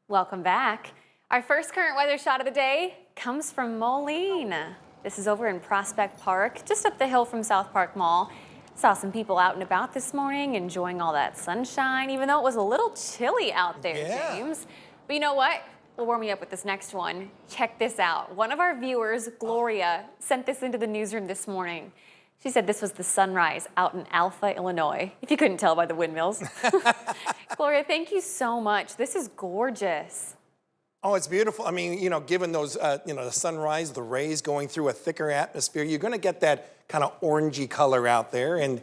Welcome back. Our first current weather shot of the day comes from Moline. This is over in Prospect Park, just up the hill from South Park Mall. Saw some people out and about this morning enjoying all that sunshine, even though it was a little chilly out there, James. But you know what? We'll warm you up with this next one. Check this out. One of our viewers, Gloria, sent this into the newsroom this morning. She said this was the sunrise out in Alpha, Illinois, if you couldn't tell by the windmills. Gloria, thank you so much. This is gorgeous. Oh, it's beautiful. I mean, given those, the sunrise, the rays going through a thicker atmosphere, you're going to get that kind of orangey color out there. And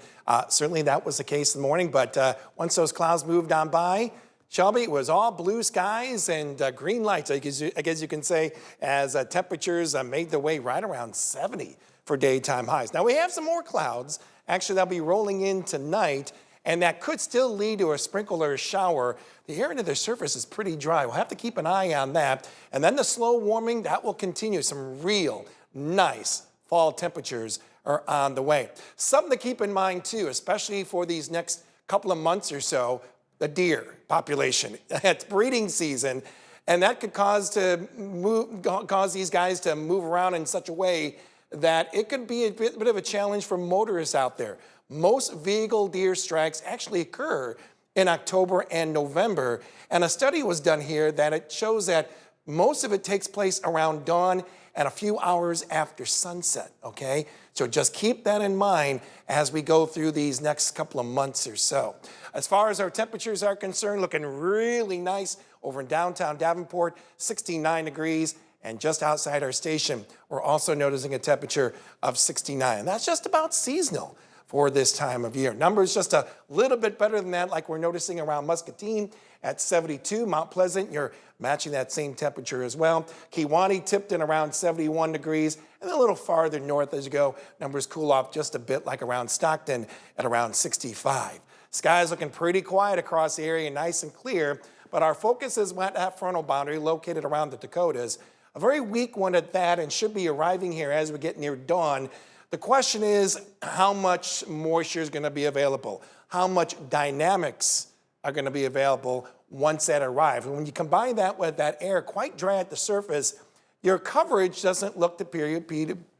certainly that was the case in the morning. But once those clouds moved on by, Shelby, it was all blue skies and green lights, I guess you can say, as temperatures made their way right around 70 for daytime highs. Now, we have some more clouds. Actually, they'll be rolling in tonight, and that could still lead to a sprinkle or a shower. The air under the surface is pretty dry. We'll have to keep an eye on that. And then the slow warming, that will continue. Some real nice fall temperatures are on the way. Something to keep in mind, too, especially for these next couple of months or so, the deer population. It's breeding season, and that could cause these guys to move around in such a way that it could be a bit of a challenge for motorists out there. Most vehicle deer strikes actually occur in October and November. And a study was done here that it shows that most of it takes place around dawn and a few hours after sunset, okay? So just keep that in mind as we go through these next couple of months or so. As far as our temperatures are concerned, looking really nice over in downtown Davenport, 69 degrees. And just outside our station, we're also noticing a temperature of 69. And that's just about seasonal for this time of year. Numbers just a little bit better than that, like we're noticing around Muscatine at 72. Mount Pleasant, you're matching that same temperature as well. Kewaunee tipped in around 71 degrees. And a little farther north as you go, numbers cool off just a bit, like around Stockton at around 65. Skies looking pretty quiet across the area, nice and clear. But our focus is at that frontal boundary located around the Dakotas. A very weak one at that, and should be arriving here as we get near dawn. The question is, how much moisture is going to be available? How much dynamics are going to be available once that arrives? And when you combine that with that air quite dry at the surface, your coverage doesn't look to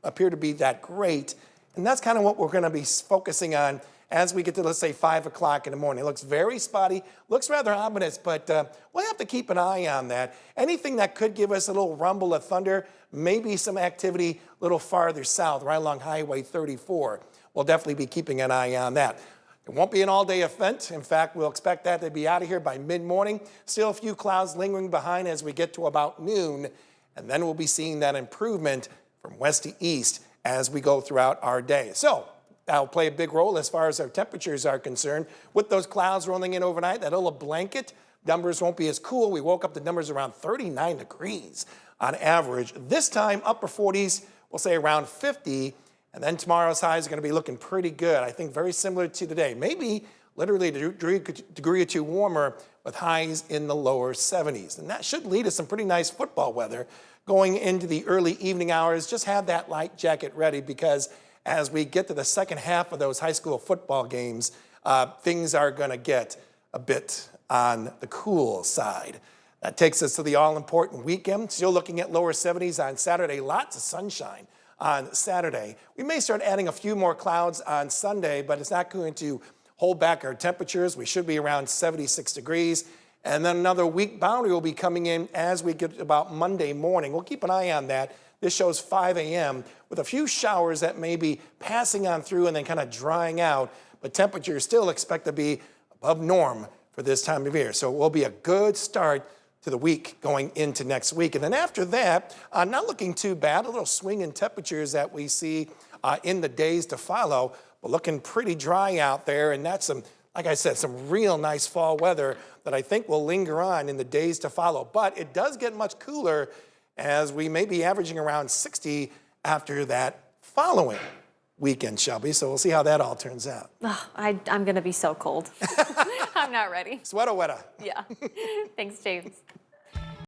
appear to be that great. And that's kind of what we're going to be focusing on as we get to, let's say, 5 o'clock in the morning. It looks very spotty, looks rather ominous, but we'll have to keep an eye on that. Anything that could give us a little rumble of thunder, maybe some activity a little farther south, right along Highway 34. We'll definitely be keeping an eye on that. It won't be an all-day event. In fact, we'll expect that to be out of here by mid-morning. Still a few clouds lingering behind as we get to about noon, and then we'll be seeing that improvement from west to east as we go throughout our day. So that'll play a big role as far as our temperatures are concerned. With those clouds rolling in overnight, that little blanket, numbers won't be as cool. We woke up to numbers around 39 degrees on average. This time, upper 40s, we'll say around 50. And then tomorrow's highs are going to be looking pretty good. I think very similar to today. Maybe literally a degree or two warmer with highs in the lower 70s. And that should lead to some pretty nice football weather going into the early evening hours. Just have that light jacket ready, because as we get to the second half of those high school football games, things are going to get a bit on the cool side. That takes us to the all-important weekend. Still looking at lower 70s on Saturday. Lots of sunshine on Saturday. We may start adding a few more clouds on Sunday, but it's not going to hold back our temperatures. We should be around 76 degrees. And then another weak boundary will be coming in as we get about Monday morning. We'll keep an eye on that. This shows 5 a.m. with a few showers that may be passing on through and then kind of drying out, but temperatures still expect to be above norm for this time of year. So it will be a good start to the week going into next week. And then after that, not looking too bad, a little swing in temperatures that we see in the days to follow, but looking pretty dry out there. And that's like I said, some real nice fall weather that I think will linger on in the days to follow. But it does get much cooler, as we may be averaging around 60 after that following weekend, Shelby. So we'll see how that all turns out. Oh, I'm going to be so cold. I'm not ready. Sweater weather. Yeah. Thanks, James.